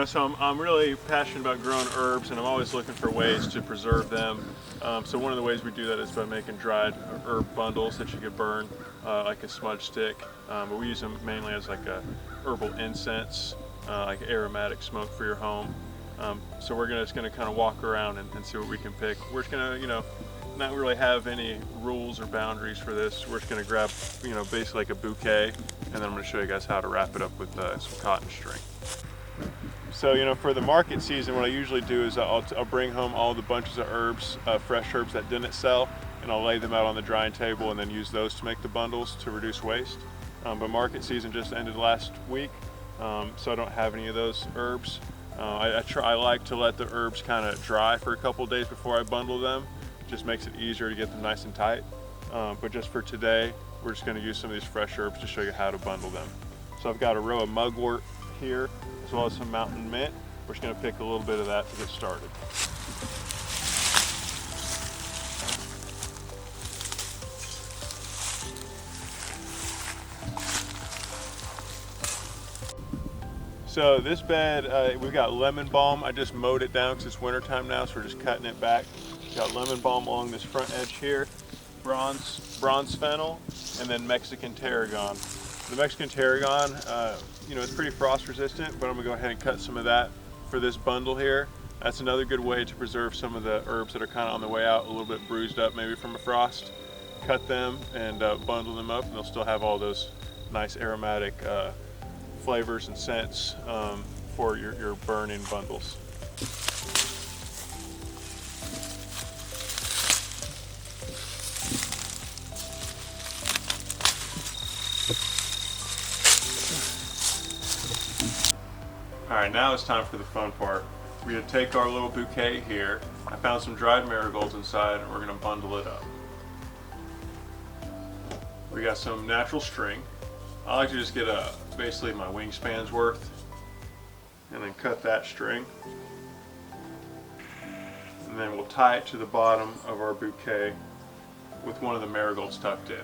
so I'm really passionate about growing herbs, and I'm always looking for ways to preserve them. So one of the ways we do that is by making dried herb bundles that you could burn, like a smudge stick. But we use them mainly as like a herbal incense, like aromatic smoke for your home. So we're just gonna kind of walk around and see what we can pick. We're just gonna, not really have any rules or boundaries for this. We're just gonna grab, basically like a bouquet, and then I'm gonna show you guys how to wrap it up with some cotton string. So, for the market season, what I usually do is I'll bring home all the bunches of herbs, fresh herbs that didn't sell, and I'll lay them out on the drying table and then use those to make the bundles to reduce waste. But market season just ended last week, so I don't have any of those herbs. I like to let the herbs kind of dry for a couple days before I bundle them. It just makes it easier to get them nice and tight. But just for today, we're just going to use some of these fresh herbs to show you how to bundle them. So I've got a row of mugwort here, as well as some mountain mint. We're just going to pick a little bit of that to get started. So this bed, we've got lemon balm. I just mowed it down because it's wintertime now, so we're just cutting it back. Got lemon balm along this front edge here, bronze fennel, and then Mexican tarragon. The Mexican tarragon, it's pretty frost resistant, but I'm gonna go ahead and cut some of that for this bundle here. That's another good way to preserve some of the herbs that are kind of on the way out, a little bit bruised up maybe from a frost. Cut them and bundle them up, and they'll still have all those nice aromatic flavors and scents for your burning bundles. All right, now it's time for the fun part. We're gonna take our little bouquet here. I found some dried marigolds inside, and we're gonna bundle it up. We got some natural string. I like to just get basically my wingspan's worth, and then cut that string. And then we'll tie it to the bottom of our bouquet with one of the marigolds tucked in.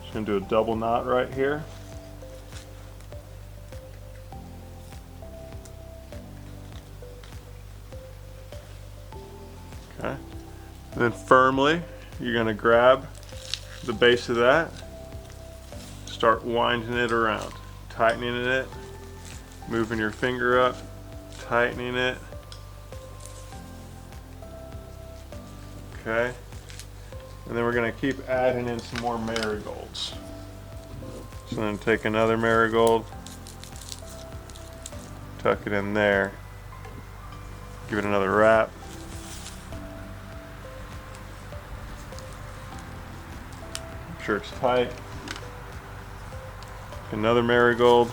Just gonna do a double knot right here. Okay. And then firmly, you're gonna grab the base of that, start winding it around, tightening it, moving your finger up, tightening it. Okay. And then we're gonna keep adding in some more marigolds. So then take another marigold, tuck it in there, give it another wrap. Make sure it's tight. Another marigold,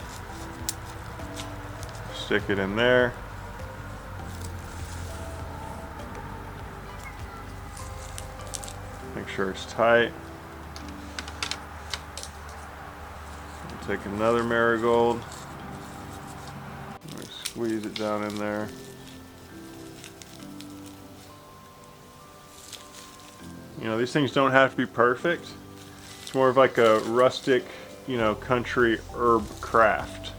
stick it in there. Make sure it's tight. Take another marigold, squeeze it down in there. These things don't have to be perfect. It's more of like a rustic, country herb craft.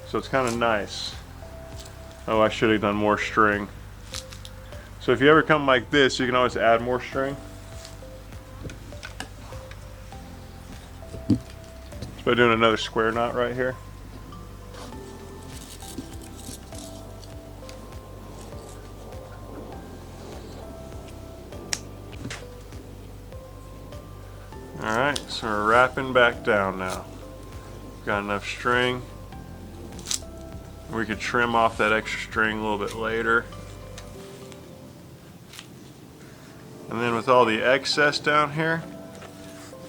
So it's kind of nice. Oh, I should have done more string. So if you ever come like this, you can always add more string. Just by doing another square knot right here. Alright, so we're wrapping back down now. Got enough string. We could trim off that extra string a little bit later. And then with all the excess down here,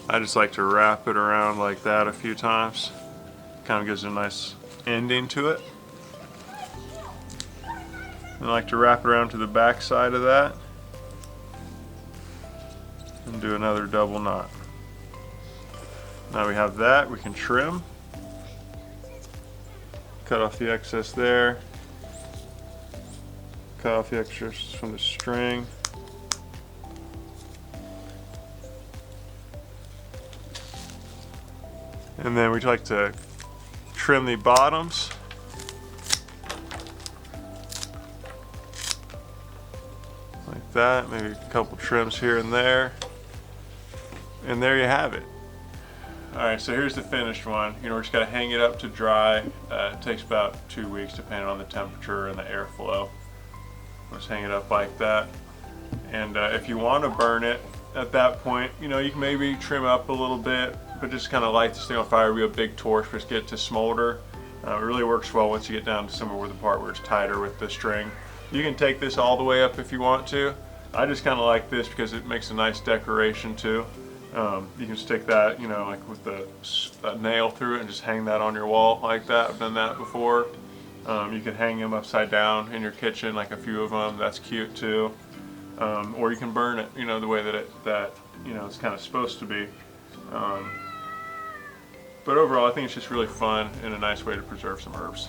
I just like to wrap it around like that a few times. Kind of gives a nice ending to it. And I like to wrap it around to the back side of that and do another double knot. Now we have that, we can trim. Cut off the excess there. cut off the extras from the string. And then we'd like to trim the bottoms. Like that, maybe a couple trims here and there. And there you have it. All right, so here's the finished one. You know, we're just gonna hang it up to dry. It takes about 2 weeks depending on the temperature and the airflow. Just hang it up like that. And if you want to burn it at that point, you know, you can maybe trim up a little bit, but just kind of light this thing on fire, real big torch, just get it to smolder. It really works well once you get down to somewhere where the part where it's tighter with the string. You can take this all the way up if you want to. I just kind of like this because it makes a nice decoration too. You can stick that, you know, like with a nail through it and just hang that on your wall like that. I've done that before. You can hang them upside down in your kitchen, like a few of them. That's cute too. Or you can burn it, you know, the way that you know it's kind of supposed to be. But overall, I think it's just really fun and a nice way to preserve some herbs.